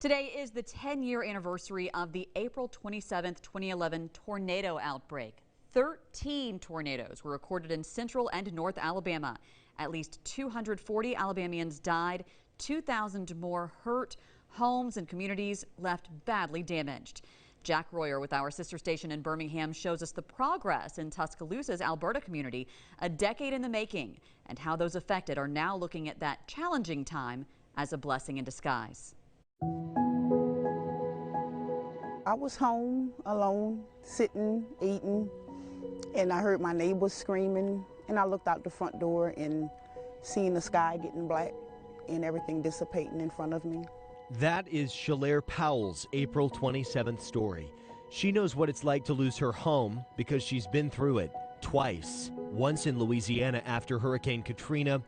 Today is the 10-year anniversary of the April 27th, 2011 tornado outbreak. 13 tornadoes were recorded in central and north Alabama. At least 240 Alabamians died, 2,000 more hurt, homes and communities left badly damaged. Jack Royer with our sister station in Birmingham shows us the progress in Tuscaloosa's Alberta community, a decade in the making, and how those affected are now looking at that challenging time as a blessing in disguise. I was home alone, sitting, eating, and I heard my neighbors screaming, and I looked out the front door and seen the sky getting black and everything dissipating in front of me. That is Shalaire Powell's April 27th story. She knows what it's like to lose her home because she's been through it twice. Once in Louisiana after Hurricane Katrina,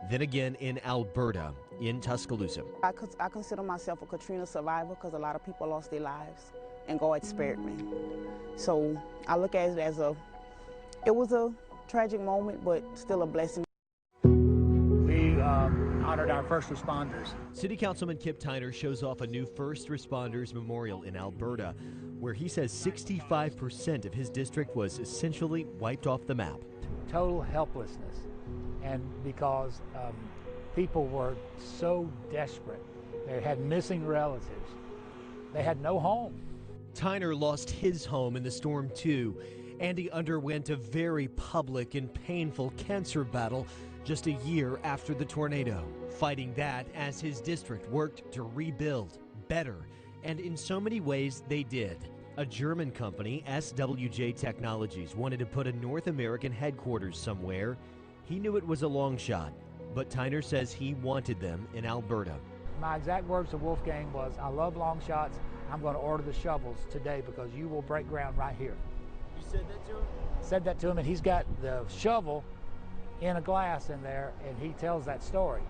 then again in Alberta, in Tuscaloosa. I consider myself a Katrina survivor because a lot of people lost their lives and God spared me. So I look at it as it was a tragic moment, but still a blessing. We honored our first responders. City Councilman Kip Tyner shows off a new first responders memorial in Alberta, where he says 65% of his district was essentially wiped off the map. Total helplessness, and because people were so desperate. They had missing relatives. They had no home. Tyner lost his home in the storm too, and he underwent a very public and painful cancer battle just a year after the tornado, fighting that as his district worked to rebuild better, and in so many ways they did. A German company, SWJ Technologies, wanted to put a North American headquarters somewhere. He knew it was a long shot, but Tyner says he wanted them in Alberta. My exact words to Wolfgang was, I love long shots. I'm going to order the shovels today because you will break ground right here. You said that to him? Said that to him, and he's got the shovel in a glass in there, and he tells that story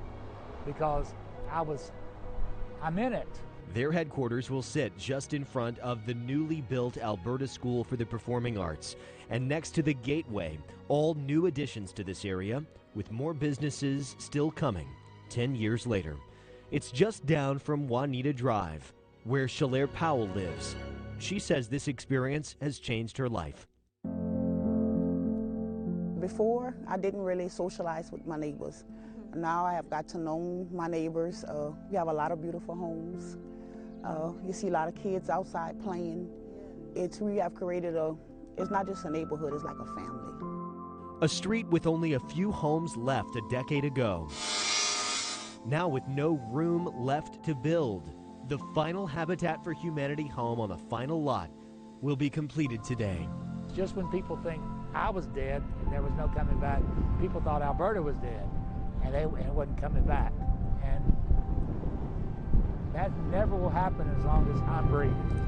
because I'm in it. Their headquarters will sit just in front of the newly built Alberta School for the Performing Arts and next to the Gateway, all new additions to this area with more businesses still coming 10 years later. It's just down from Juanita Drive, where Shalaire Powell lives. She says this experience has changed her life. Before, I didn't really socialize with my neighbors. Now I have got to know my neighbors. We have a lot of beautiful homes. You see a lot of kids outside playing. We have created it's not just a neighborhood, it's like a family. A street with only a few homes left a decade ago. Now with no room left to build, the final Habitat for Humanity home on the final lot will be completed today. Just when people think I was dead and there was no coming back, people thought Alberta was dead and it wasn't coming back. And that never will happen as long as I'm breathing.